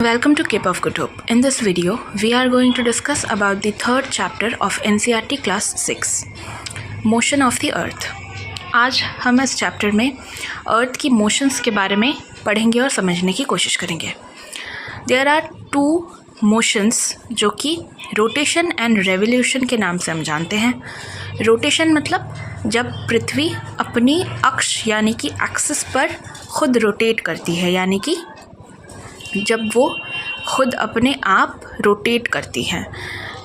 Welcome to Cape of Good Hope. In this video, we are going to discuss about the third chapter of NCERT Class 6, Motion of the Earth. आज हम इस chapter में अर्थ की motions के बारे में पढ़ेंगे और समझने की कोशिश करेंगे. There are two motions जो कि रोटेशन एंड रेवोल्यूशन के नाम से हम जानते हैं. रोटेशन मतलब जब पृथ्वी अपनी अक्ष यानी कि एक्सिस पर खुद रोटेट करती है, यानी कि जब वो खुद अपने आप रोटेट करती हैं.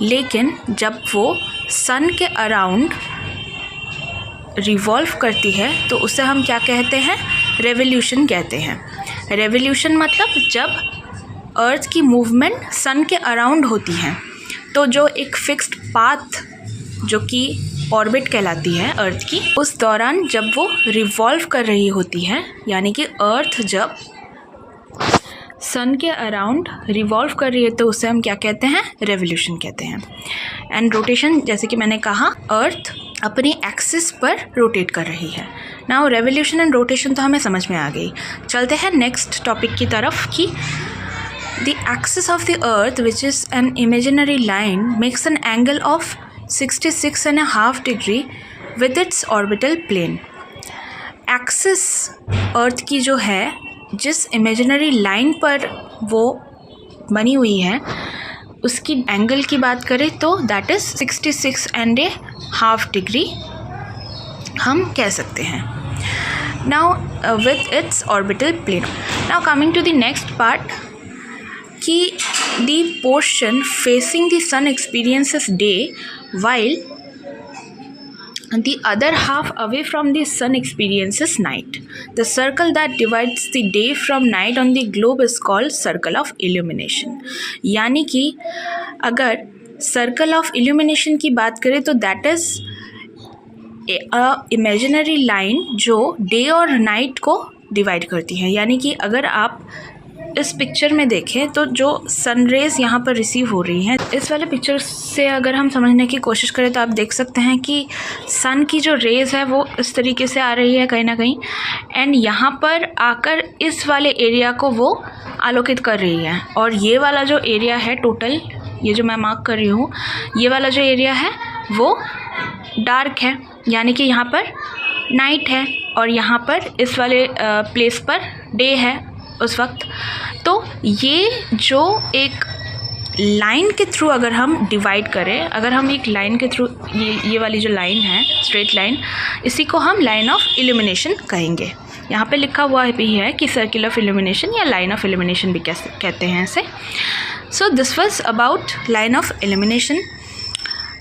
लेकिन जब वो सन के अराउंड रिवॉल्व करती है तो उसे हम क्या कहते हैं? रेवोल्यूशन कहते हैं. रेवोल्यूशन मतलब जब अर्थ की मूवमेंट सन के अराउंड होती है तो जो एक फिक्स्ड पाथ जो कि ऑर्बिट कहलाती है अर्थ की, उस दौरान जब वो रिवॉल्व कर रही होती है, यानी कि अर्थ जब सन के अराउंड रिवॉल्व कर रही है तो उसे हम क्या कहते हैं? रेवोल्यूशन कहते हैं. एंड रोटेशन, जैसे कि मैंने कहा, अर्थ अपनी एक्सिस पर रोटेट कर रही है. नाउ रेवोल्यूशन एंड रोटेशन तो हमें समझ में आ गई. चलते हैं नेक्स्ट टॉपिक की तरफ कि the axis of the earth which is an imaginary line makes an angle of 66.5 degree with its orbital plane. Axis earth की जो है, जिस इमेजिनरी लाइन पर वो बनी हुई है, उसकी एंगल की बात करें तो दैट इज़ 66.5 डिग्री हम कह सकते हैं. Now with its orbital plane. Now coming to the next part कि the portion facing the sun experiences day while the other half away from the sun experiences night. The circle that divides the day from night on the globe is called circle of illumination. यानी कि अगर circle of illumination की बात करें तो that is imaginary line जो day और night को डिवाइड करती है. यानी कि अगर आप इस पिक्चर में देखें तो जो सन रेज़ यहाँ पर रिसीव हो रही हैं, इस वाले पिक्चर से अगर हम समझने की कोशिश करें तो आप देख सकते हैं कि सन की जो रेज़ है वो इस तरीके से आ रही है कहीं ना कहीं, एंड यहाँ पर आकर इस वाले एरिया को वो आलोकित कर रही है. और ये वाला जो एरिया है टोटल, ये जो मैं मार्क कर रही हूँ, ये वाला जो एरिया है वो डार्क है, यानी कि यहाँ पर नाइट है और यहाँ पर इस वाले प्लेस पर डे है उस वक्त. तो ये जो एक लाइन के थ्रू अगर हम डिवाइड करें, अगर हम एक लाइन के थ्रू, ये वाली जो लाइन है स्ट्रेट लाइन, इसी को हम लाइन ऑफ इल्यूमिनेशन कहेंगे. यहाँ पे लिखा हुआ भी है कि सर्किल ऑफ इल्यूमिनेशन या लाइन ऑफ इल्यूमिनेशन भी कहते हैं इसे. So this was about line of illumination.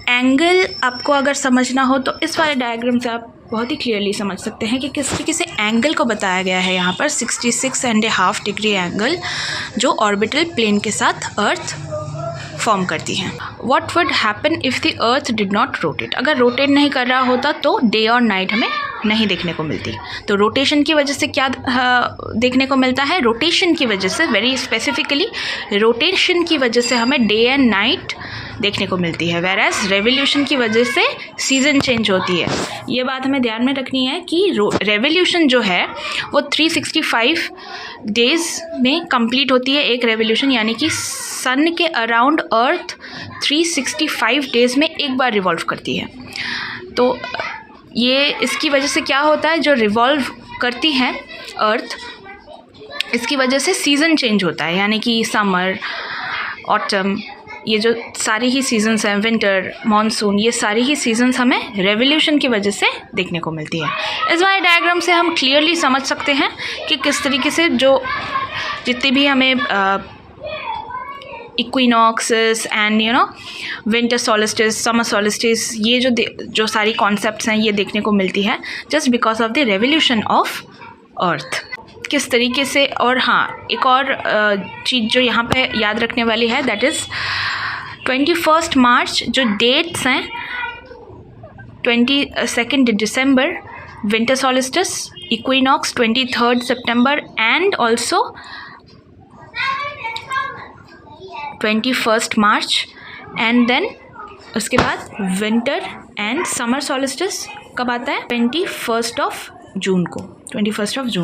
Angle आपको अगर समझना हो तो इस वाले डायग्राम से आप बहुत ही क्लियरली समझ सकते हैं कि किस तरीके से एंगल को बताया गया है. यहाँ पर 66.5 डिग्री एंगल जो ऑर्बिटल प्लेन के साथ अर्थ फॉर्म करती हैं. What would happen if the earth did not rotate? अगर रोटेट नहीं कर रहा होता तो डे और नाइट हमें नहीं देखने को मिलती. तो रोटेशन की वजह से क्या देखने को मिलता है? रोटेशन की वजह से, वेरी स्पेसिफिकली रोटेशन की वजह से हमें डे एंड नाइट देखने को मिलती है. वेराज रेवोल्यूशन की वजह से सीज़न चेंज होती है. ये बात हमें ध्यान में रखनी है कि रेवोल्यूशन जो है वो 365 डेज़ में कंप्लीट होती है एक रेवोल्यूशन, यानी कि सन के अराउंड अर्थ 365 डेज़ में एक बार रिवॉल्व करती है. तो ये इसकी वजह से क्या होता है, जो रिवॉल्व करती है अर्थ, इसकी वजह से सीज़न चेंज होता है. यानी कि समर, ऑटम, ये जो सारी ही सीजन्स हैं, विंटर, मॉनसून, ये सारी ही सीजन्स हमें रेवोल्यूशन की वजह से देखने को मिलती है. इस वाले डायग्राम से हम क्लियरली समझ सकते हैं कि किस तरीके से जो जितनी भी हमें equinoxes and winter solstice, summer solstice, ये जो सारी कॉन्सेप्ट्स हैं ये देखने को मिलती है just because of the revolution of earth. किस तरीके से, और हाँ, एक और चीज़ जो यहाँ पे याद रखने वाली है दैट इज़ 21 मार्च जो डेट्स हैं, 22 दिसंबर विंटर सॉलिस्टिस, इक्विनॉक्स 23 सितंबर and also 21 March, and then उसके बाद विंटर एंड समर सॉलिस्टिस कब आता है? 21 जून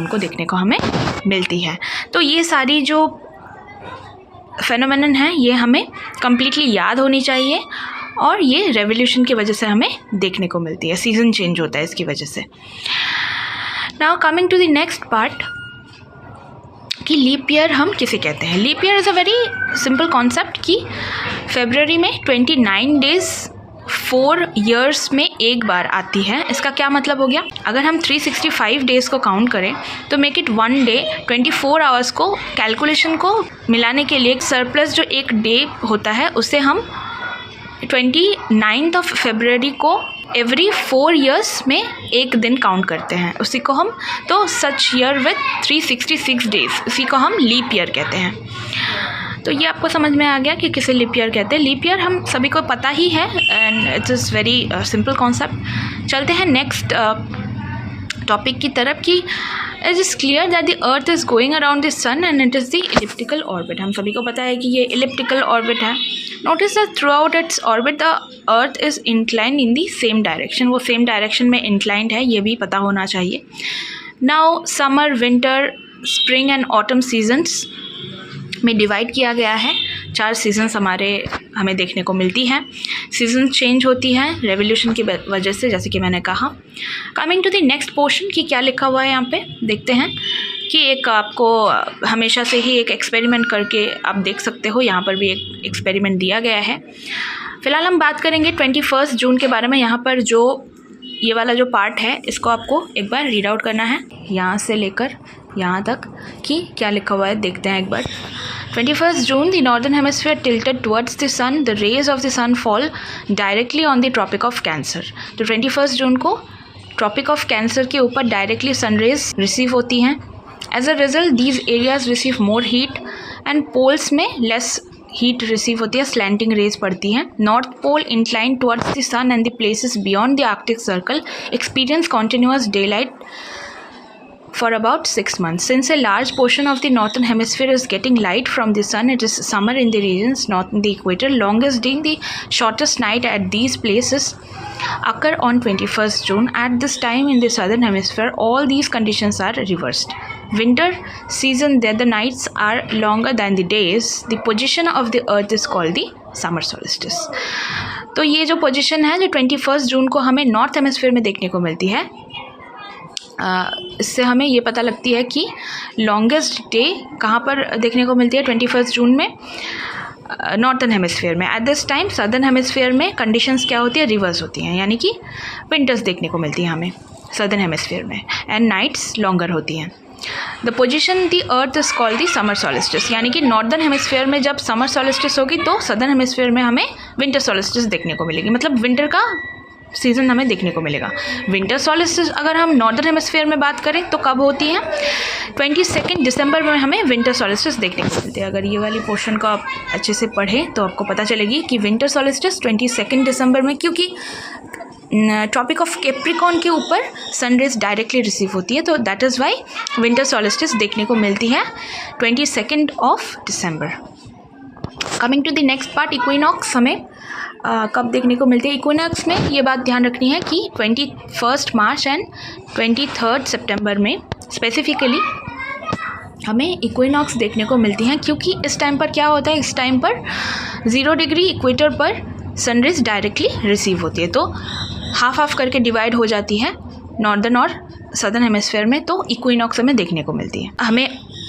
को देखने को हमें मिलती है. तो ये सारी जो फेनोमेनन है ये हमें कम्प्लीटली याद होनी चाहिए, और ये रेवोल्यूशन की वजह से हमें देखने को मिलती है, सीज़न चेंज होता है इसकी वजह से। Now coming to the next part कि लीप ईयर हम किसे कहते हैं। Leap year is a very simple concept कि फरवरी में 29 डेज 4 ईयर्स में एक बार आती है। इसका क्या मतलब हो गया, अगर हम 365 डेज़ को काउंट करें तो मेक इट 1 डे 24 आवर्स को कैलकुलेशन को मिलाने के लिए सरप्लस जो एक डे होता है उसे हम 29 फरवरी को एवरी 4 ईयर्स में एक दिन काउंट करते हैं, उसी को हम तो सच ईयर विथ 366 डेज, उसी को हम लीप ईयर कहते हैं। तो ये आपको समझ में आ गया कि किसे लीप ईयर कहते हैं। लीप ईयर हम सभी को पता ही है and it is very simple concept. चलते हैं नेक्स्ट टॉपिक की तरफ कि it is clear that the earth is going around the sun and it is the elliptical orbit. हम सभी को पता है कि ये इलिप्टिकल ऑर्बिट है। Notice that throughout its orbit the earth is inclined in the same direction, वो same direction में इंक्लाइंड है, ये भी पता होना चाहिए। Now summer, winter, spring and autumn seasons में डिवाइड किया गया है। 4 सीजन्स हमें देखने को मिलती हैं। सीजन चेंज होती हैं रेवोल्यूशन की वजह से, जैसे कि मैंने कहा। Coming to the next portion कि क्या लिखा हुआ है यहाँ पे देखते हैं कि एक आपको हमेशा से ही एक एक्सपेरिमेंट करके आप देख सकते हो, यहाँ पर भी एक एक्सपेरिमेंट दिया गया है। फ़िलहाल हम बात करेंगे 21 जून के बारे में। यहाँ पर जो ये वाला जो पार्ट है इसको आपको एक बार रीड आउट करना है, यहाँ से लेकर यहाँ तक कि क्या लिखा हुआ है देखते हैं एक बार। 21 June, the northern hemisphere tilted towards the sun. The rays of the sun fall directly on the Tropic of Cancer. तो 21 जून को ट्रॉपिक ऑफ कैंसर के ऊपर डायरेक्टली सन रेज रिसीव होती हैं। As a result these areas receive more heat and poles में less heat receive होती है, slanting rays पड़ती हैं। North pole incline towards the sun and the places beyond the Arctic circle experience continuous daylight for about 6 months. Since a large portion of the northern hemisphere is getting light from the sun, it is summer in the regions north of the equator. Longest day, the shortest night at these places occur on 21st June. At this time in the southern hemisphere, all these conditions are reversed. Winter season, there the nights are longer than the days. The position of the earth is called the summer solstice. तो ये जो position है जो 21 जून को हमें north hemisphere में देखने को मिलती है, इससे हमें ये पता लगती है कि लॉन्गेस्ट डे कहाँ पर देखने को मिलती है 21 जून में, नॉर्थन हेमिस्फीयर में। At this time southern hemisphere में कंडीशंस क्या होती है, रिवर्स होती हैं, यानी कि विंटर्स देखने को मिलती है हमें सदर्न हेमिस्फीयर में एंड नाइट्स लॉन्गर होती हैं। The position the earth is called the summer solstice, यानी कि नॉर्दर्न हेमिस्फीयर में जब समर सॉलिस्टिस होगी तो सदर्न हेमिस्फीयर में हमें विंटर सॉलिस्टिस देखने को मिलेगी, मतलब विंटर का सीज़न हमें देखने को मिलेगा। विंटर सॉलिस्टिस अगर हम नॉर्दर्न हेमिस्फीयर में बात करें तो कब होती है, 22 दिसंबर में हमें विंटर सॉलिस्टिस देखने को मिलती है। अगर ये वाली पोर्शन को आप अच्छे से पढ़ें तो आपको पता चलेगी कि विंटर सॉलिस्टिस 22 दिसंबर में, क्योंकि ट्रॉपिक ऑफ कैप्रिकॉर्न के ऊपर सनरेज डायरेक्टली रिसीव होती है, तो that is why winter solstice देखने को मिलती है 22 दिसंबर। Coming to the next part, equinox हमें कब देखने को मिलती है। इक्विनॉक्स में ये बात ध्यान रखनी है कि 21 मार्च एंड 23 सितंबर में स्पेसिफिकली हमें इक्विनॉक्स देखने को मिलती हैं, क्योंकि इस टाइम पर क्या होता है, इस टाइम पर 0 डिग्री इक्वेटर पर सनरेज डायरेक्टली रिसीव होती है, तो हाफ हाफ करके डिवाइड हो जाती है नॉर्दर्न और सदर्न हेमिस्फीयर में, तो इक्विनॉक्स हमें देखने को मिलती है। हमें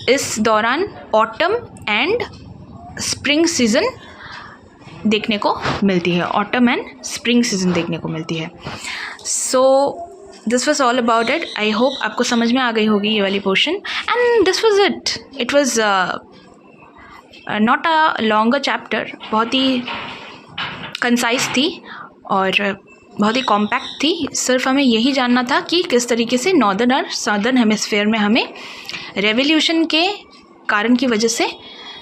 इस दौरान ऑटम एंड स्प्रिंग सीज़न देखने को मिलती है, ऑटम एंड स्प्रिंग सीज़न देखने को मिलती है। So this was all about it. I hope आपको समझ में आ गई होगी ये वाली portion, and this was it. It was not a longer chapter, बहुत ही कंसाइज थी और बहुत ही कॉम्पैक्ट थी। सिर्फ हमें यही जानना था कि किस तरीके से नॉर्दर्न और सदर्न हेमिस्फीयर में हमें रेवोल्यूशन के कारण की वजह से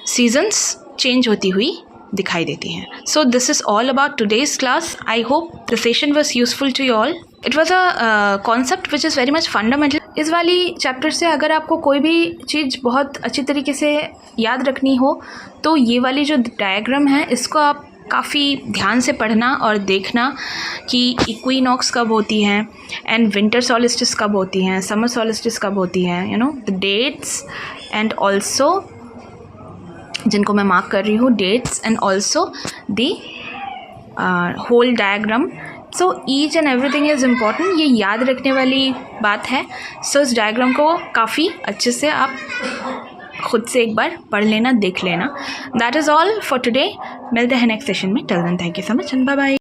सीजन्स चेंज होती हुई दिखाई देती हैं। So this is all about today's class. I hope the session was useful to you all. It was a concept which is very much fundamental. इस वाली चैप्टर से अगर आपको कोई भी चीज़ बहुत अच्छी तरीके से याद रखनी हो तो ये वाली जो डायग्राम है इसको आप काफ़ी ध्यान से पढ़ना और देखना कि इक्विनॉक्स कब होती हैं एंड विंटर सॉलिस्टिस कब होती हैं, समर सॉलिस्टिस कब होती हैं, you know the dates and also जिनको मैं मार्क कर रही हूँ, dates and also the whole diagram. So each and everything is important, ये याद रखने वाली बात है। सो इस डायग्राम को काफ़ी अच्छे से आप खुद से एक बार पढ़ लेना, देख लेना। That is all for today. मिलते हैं नेक्स्ट सेशन में। Till then thank you so much and bye bye.